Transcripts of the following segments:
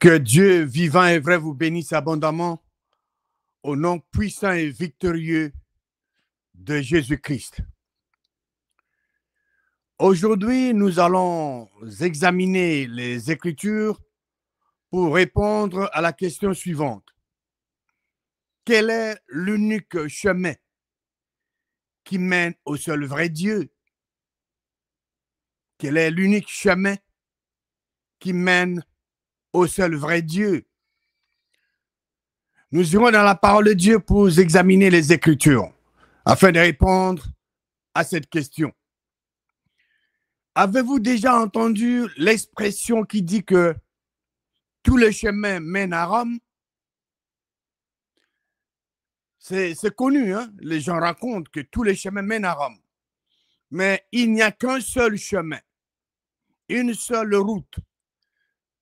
Que Dieu vivant et vrai vous bénisse abondamment au nom puissant et victorieux de Jésus-Christ. Aujourd'hui, nous allons examiner les Écritures pour répondre à la question suivante. Quel est l'unique chemin qui mène au seul vrai Dieu? Quel est l'unique chemin qui mène au seul vrai Dieu? Nous irons dans la parole de Dieu pour examiner les Écritures afin de répondre à cette question. Avez-vous déjà entendu l'expression qui dit que tous les chemins mènent à Rome? C'est connu, hein? Les gens racontent que tous les chemins mènent à Rome. Mais il n'y a qu'un seul chemin, une seule route,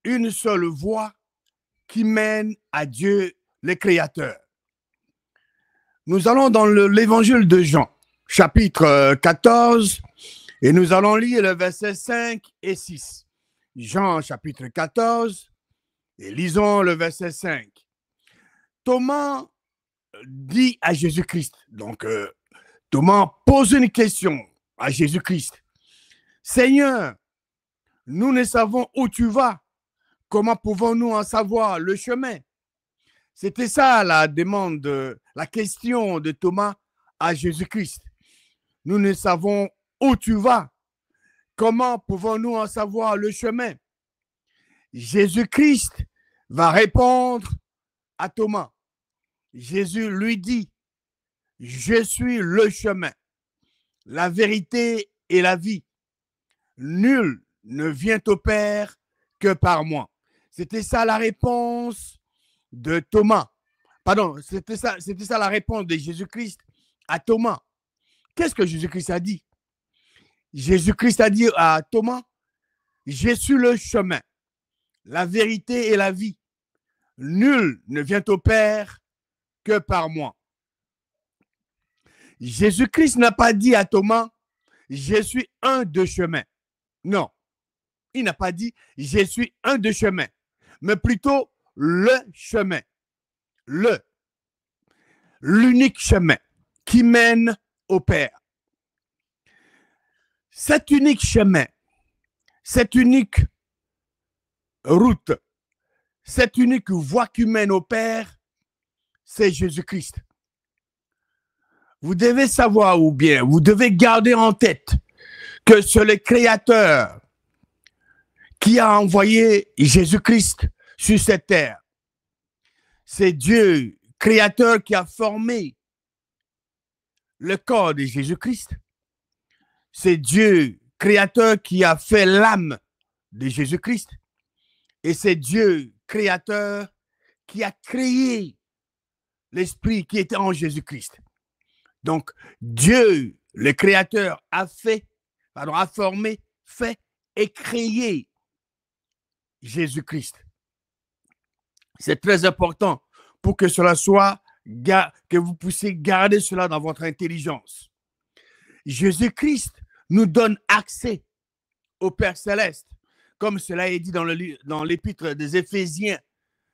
une seule voie qui mène à Dieu le Créateur. Nous allons dans l'évangile de Jean, chapitre 14, et nous allons lire le verset 5 et 6. Jean, chapitre 14, et lisons le verset 5. Thomas dit à Jésus-Christ, donc Thomas pose une question à Jésus-Christ. Seigneur, nous ne savons où tu vas. Comment pouvons-nous en savoir le chemin? C'était ça la demande, la question de Thomas à Jésus-Christ. Nous ne savons où tu vas. Comment pouvons-nous en savoir le chemin? Jésus-Christ va répondre à Thomas. Jésus lui dit, je suis le chemin, la vérité et la vie. Nul ne vient au Père que par moi. C'était ça la réponse de Thomas. Pardon, c'était ça la réponse de Jésus-Christ à Thomas. Qu'est-ce que Jésus-Christ a dit? Jésus-Christ a dit à Thomas, je suis le chemin, la vérité et la vie. Nul ne vient au Père que par moi. Jésus-Christ n'a pas dit à Thomas, je suis un de chemin. Non, il n'a pas dit, je suis un de chemin, mais plutôt le chemin, l'unique chemin qui mène au Père. Cet unique chemin, cette unique route, cette unique voie qui mène au Père, c'est Jésus-Christ. Vous devez savoir, ou bien vous devez garder en tête que c'est le Créateur qui a envoyé Jésus-Christ sur cette terre. C'est Dieu, Créateur, qui a formé le corps de Jésus-Christ. C'est Dieu, Créateur, qui a fait l'âme de Jésus-Christ. Et c'est Dieu, Créateur, qui a créé l'esprit qui était en Jésus-Christ. Donc, Dieu, le Créateur, a formé, fait et créé Jésus-Christ. C'est très important pour que cela soit, que vous puissiez garder cela dans votre intelligence. Jésus-Christ nous donne accès au Père Céleste, comme cela est dit dans l'épître des Éphésiens,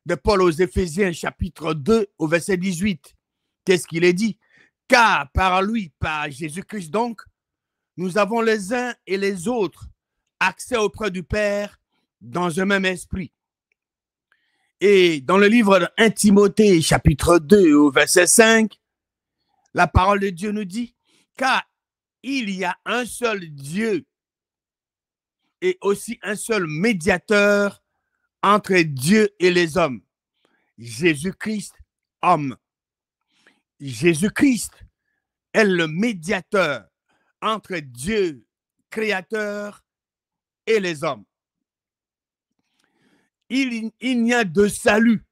de Paul aux Éphésiens, chapitre 2, au verset 18. Qu'est-ce qu'il est dit? Car par lui, par Jésus-Christ donc, nous avons les uns et les autres accès auprès du Père dans un même esprit. Et dans le livre de 1 Timothée, chapitre 2, au verset 5, la parole de Dieu nous dit, car il y a un seul Dieu et aussi un seul médiateur entre Dieu et les hommes, Jésus-Christ, homme. Jésus-Christ est le médiateur entre Dieu, Créateur, et les hommes. Il n'y a de salut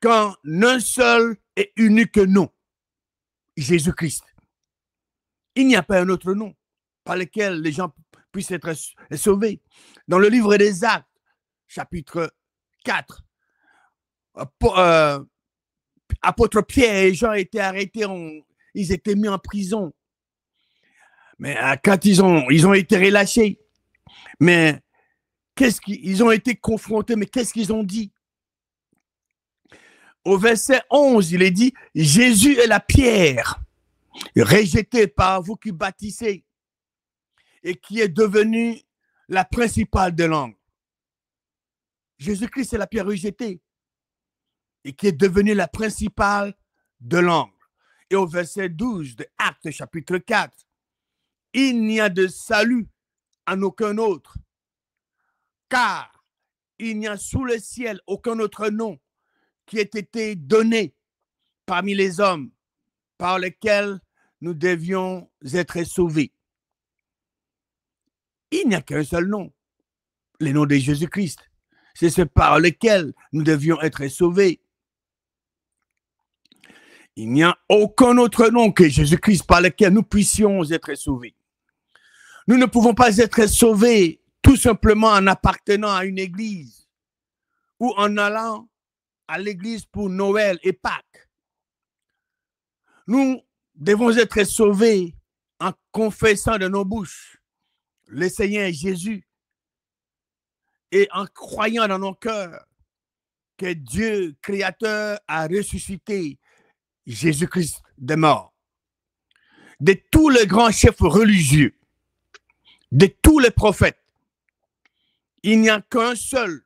qu'en un seul et unique nom, Jésus-Christ. Il n'y a pas un autre nom par lequel les gens puissent être sauvés. Dans le livre des Actes, chapitre 4, apôtre Pierre et Jean étaient arrêtés, ils étaient mis en prison. Mais quand ils ont été relâchés, mais Ils ont été confrontés, mais qu'est-ce qu'ils ont dit? Au verset 11, il est dit, Jésus est la pierre rejetée par vous qui bâtissez et qui est devenue la principale de l'angle. Jésus-Christ est la pierre rejetée et qui est devenue la principale de l'angle. Et au verset 12 de Actes chapitre 4, il n'y a de salut en aucun autre, car il n'y a sous le ciel aucun autre nom qui ait été donné parmi les hommes par lesquels nous devions être sauvés. Il n'y a qu'un seul nom, le nom de Jésus-Christ. C'est ce par lequel nous devions être sauvés. Il n'y a aucun autre nom que Jésus-Christ par lequel nous puissions être sauvés. Nous ne pouvons pas être sauvés tout simplement en appartenant à une église ou en allant à l'église pour Noël et Pâques. Nous devons être sauvés en confessant de nos bouches le Seigneur Jésus et en croyant dans nos cœurs que Dieu, Créateur, a ressuscité Jésus-Christ des morts. De tous les grands chefs religieux, de tous les prophètes, il n'y a qu'un seul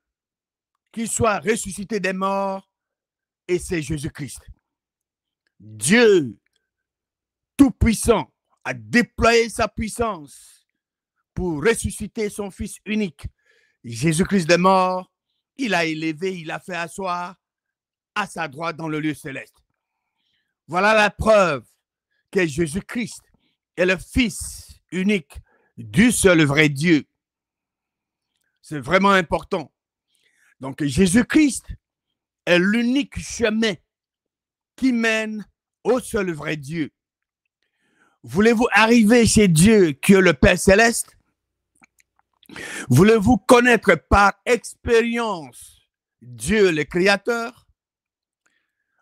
qui soit ressuscité des morts, et c'est Jésus-Christ. Dieu Tout-Puissant a déployé sa puissance pour ressusciter son Fils unique, Jésus-Christ des morts. Il a élevé, il a fait asseoir à sa droite dans le lieu céleste. Voilà la preuve que Jésus-Christ est le Fils unique du seul vrai Dieu. C'est vraiment important. Donc, Jésus-Christ est l'unique chemin qui mène au seul vrai Dieu. Voulez-vous arriver chez Dieu qui est le Père Céleste? Voulez-vous connaître par expérience Dieu le Créateur?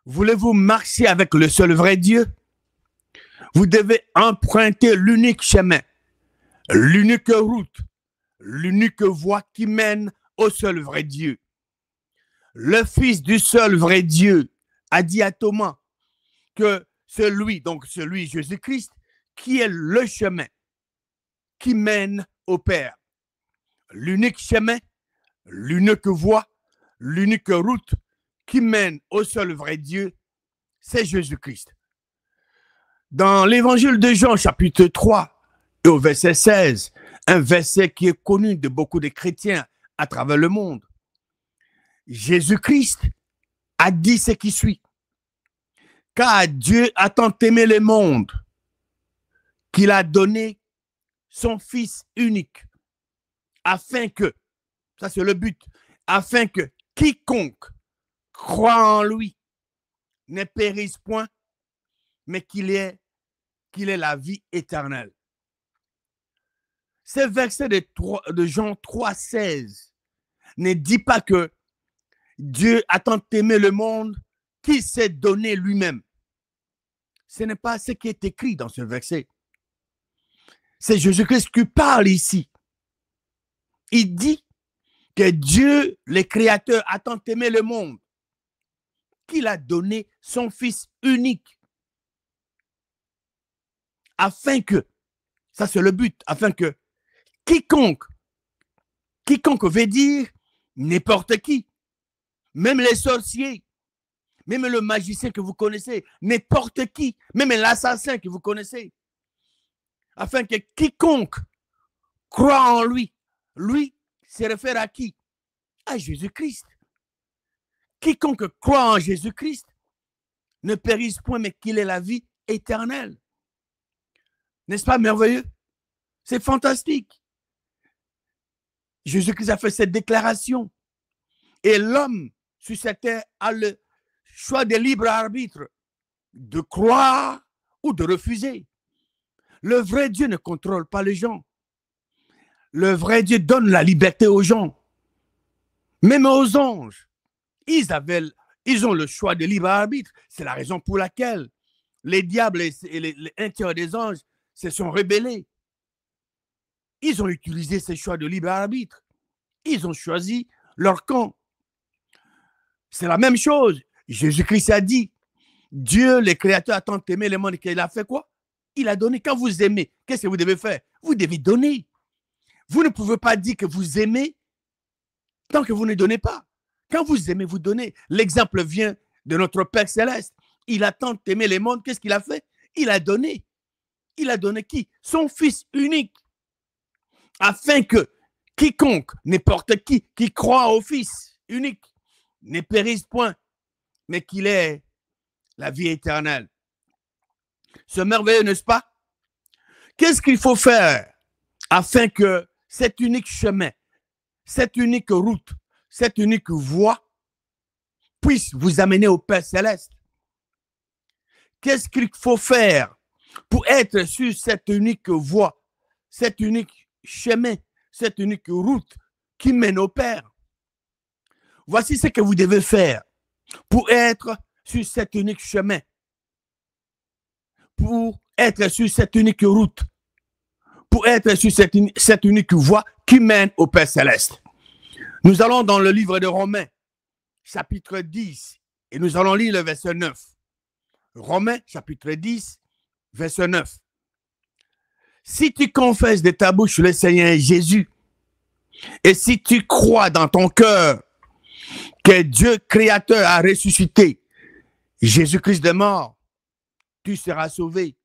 Voulez-vous marcher avec le seul vrai Dieu? Vous devez emprunter l'unique chemin, l'unique route, l'unique voie qui mène au seul vrai Dieu. Le Fils du seul vrai Dieu a dit à Thomas que celui Jésus-Christ, qui est le chemin qui mène au Père. L'unique chemin, l'unique voie, l'unique route qui mène au seul vrai Dieu, c'est Jésus-Christ. Dans l'évangile de Jean, chapitre 3, et au verset 16, un verset qui est connu de beaucoup de chrétiens à travers le monde, Jésus-Christ a dit ce qui suit. Car Dieu a tant aimé le monde qu'il a donné son Fils unique, afin que, ça c'est le but, afin que quiconque croit en lui ne périsse point, mais qu'il ait la vie éternelle. Ce verset de Jean 3,16 ne dit pas que Dieu a tant aimé le monde qu'il s'est donné lui-même. Ce n'est pas ce qui est écrit dans ce verset. C'est Jésus-Christ qui parle ici. Il dit que Dieu, le Créateur, a tant aimé le monde qu'il a donné son Fils unique. Afin que, ça c'est le but, afin que quiconque veut dire n'importe qui, même les sorciers, même le magicien que vous connaissez, n'importe qui, même l'assassin que vous connaissez, afin que quiconque croit en lui, lui se réfère à qui? À Jésus-Christ. Quiconque croit en Jésus-Christ ne périsse point, mais qu'il ait la vie éternelle. N'est-ce pas merveilleux? C'est fantastique. Jésus-Christ a fait cette déclaration. Et l'homme sur cette terre a le choix de libre arbitre de croire ou de refuser. Le vrai Dieu ne contrôle pas les gens. Le vrai Dieu donne la liberté aux gens. Même aux anges. Ils ont le choix de libre arbitre. C'est la raison pour laquelle les diables et les un tiers des anges se sont rebellés. Ils ont utilisé ce choix de libre arbitre. Ils ont choisi leur camp. C'est la même chose. Jésus-Christ a dit, Dieu, le Créateur, a tant aimé le monde qu'il a fait quoi? Il a donné. Quand vous aimez, qu'est-ce que vous devez faire? Vous devez donner. Vous ne pouvez pas dire que vous aimez tant que vous ne donnez pas. Quand vous aimez, vous donnez. L'exemple vient de notre Père Céleste. Il a tant aimé le monde, qu'est-ce qu'il a fait? Il a donné. Il a donné qui? Son Fils unique. Afin que quiconque, n'importe qui croit au Fils unique, ne périsse point, mais qu'il ait la vie éternelle. C'est merveilleux, n'est-ce pas? Qu'est-ce qu'il faut faire afin que cet unique chemin, cette unique route, cette unique voie puisse vous amener au Père Céleste? Qu'est-ce qu'il faut faire pour être sur cette unique voie, cet unique chemin, cette unique route qui mène au Père? Voici ce que vous devez faire pour être sur cet unique chemin, pour être sur cette unique route, pour être sur cette unique voie qui mène au Père Céleste. Nous allons dans le livre de Romains, chapitre 10, et nous allons lire le verset 9. Romains, chapitre 10, verset 9. Si tu confesses de ta bouche le Seigneur Jésus, et si tu crois dans ton cœur que Dieu créateur a ressuscité Jésus-Christ de mort, tu seras sauvé.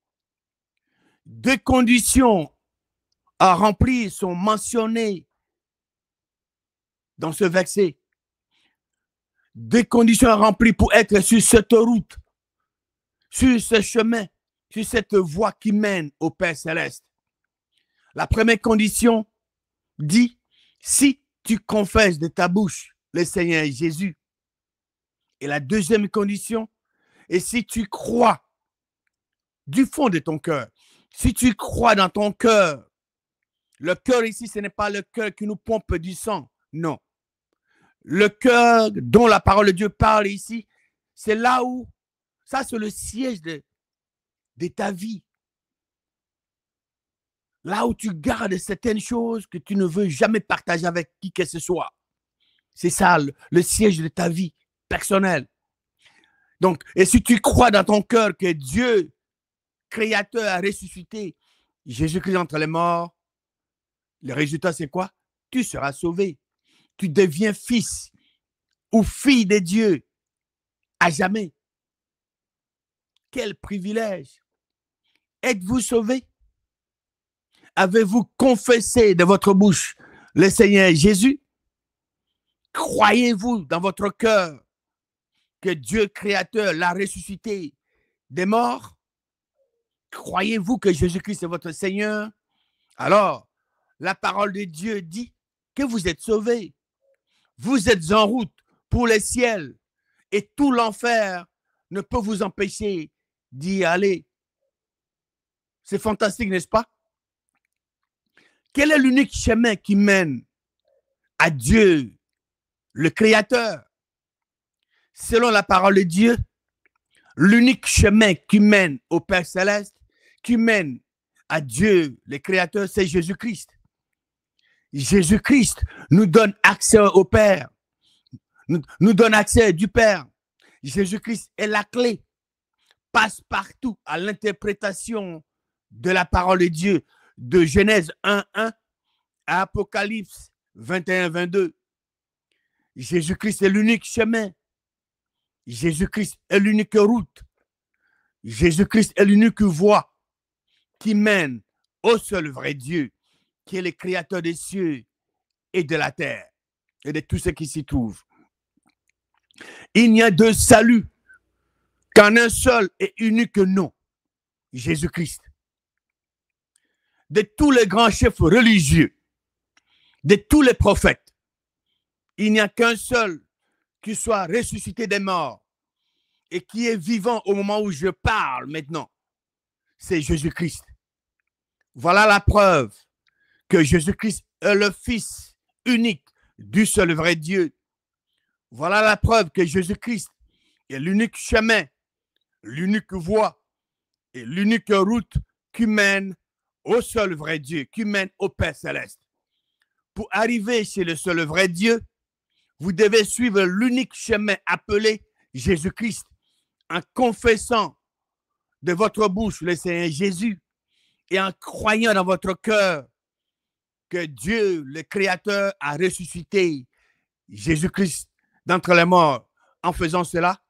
Deux conditions à remplir sont mentionnées dans ce verset. Deux conditions à remplir pour être sur cette route, sur ce chemin, sur cette voie qui mène au Père Céleste. La première condition dit, si tu confesses de ta bouche le Seigneur Jésus. Et la deuxième condition, et si tu crois du fond de ton cœur, si tu crois dans ton cœur, le cœur ici, ce n'est pas le cœur qui nous pompe du sang, non. Le cœur dont la parole de Dieu parle ici, c'est là où, ça c'est le siège de ta vie. Là où tu gardes certaines choses que tu ne veux jamais partager avec qui que ce soit. C'est ça le siège de ta vie personnelle. Donc, et si tu crois dans ton cœur que Dieu, créateur, a ressuscité Jésus-Christ entre les morts, le résultat c'est quoi? Tu seras sauvé. Tu deviens fils ou fille de Dieu à jamais. Quel privilège! Êtes-vous sauvé? Avez-vous confessé de votre bouche le Seigneur Jésus? Croyez-vous dans votre cœur que Dieu créateur l'a ressuscité des morts? Croyez-vous que Jésus-Christ est votre Seigneur? Alors, la parole de Dieu dit que vous êtes sauvés. Vous êtes en route pour le ciel et tout l'enfer ne peut vous empêcher d'y aller. C'est fantastique, n'est-ce pas? Quel est l'unique chemin qui mène à Dieu, le Créateur? Selon la parole de Dieu, l'unique chemin qui mène au Père Céleste, qui mène à Dieu, le Créateur, c'est Jésus-Christ. Jésus-Christ nous donne accès au Père, nous donne accès du Père. Jésus-Christ est la clé, passe partout à l'interprétation de la parole de Dieu, de Genèse 1:1 à Apocalypse 21:22. Jésus-Christ est l'unique chemin. Jésus-Christ est l'unique route. Jésus-Christ est l'unique voie qui mène au seul vrai Dieu, qui est le créateur des cieux et de la terre et de tout ce qui s'y trouve. Il n'y a de salut qu'en un seul et unique nom, Jésus-Christ. De tous les grands chefs religieux, de tous les prophètes, il n'y a qu'un seul qui soit ressuscité des morts et qui est vivant au moment où je parle maintenant. C'est Jésus-Christ. Voilà la preuve que Jésus-Christ est le Fils unique du seul vrai Dieu. Voilà la preuve que Jésus-Christ est l'unique chemin, l'unique voie et l'unique route qui mène au seul vrai Dieu, qui mène au Père Céleste. Pour arriver chez le seul vrai Dieu, vous devez suivre l'unique chemin appelé Jésus-Christ en confessant de votre bouche le Seigneur Jésus et en croyant dans votre cœur que Dieu, le Créateur, a ressuscité Jésus-Christ d'entre les morts. En faisant cela,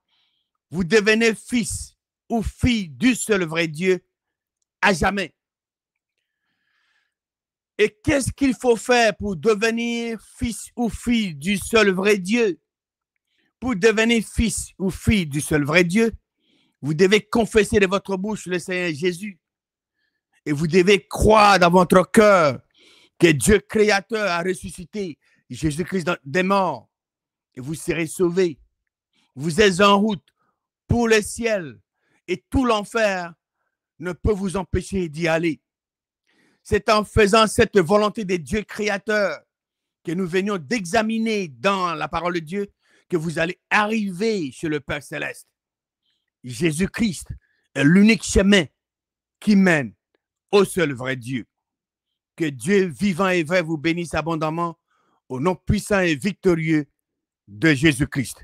vous devenez fils ou fille du seul vrai Dieu à jamais. Et qu'est-ce qu'il faut faire pour devenir fils ou fille du seul vrai Dieu? Pour devenir fils ou fille du seul vrai Dieu, vous devez confesser de votre bouche le Seigneur Jésus. Et vous devez croire dans votre cœur que Dieu créateur a ressuscité Jésus-Christ des morts. Et vous serez sauvés. Vous êtes en route pour le ciel. Et tout l'enfer ne peut vous empêcher d'y aller. C'est en faisant cette volonté de Dieu créateur que nous venions d'examiner dans la parole de Dieu que vous allez arriver chez le Père Céleste. Jésus-Christ est l'unique chemin qui mène au seul vrai Dieu. Que Dieu vivant et vrai vous bénisse abondamment au nom puissant et victorieux de Jésus-Christ.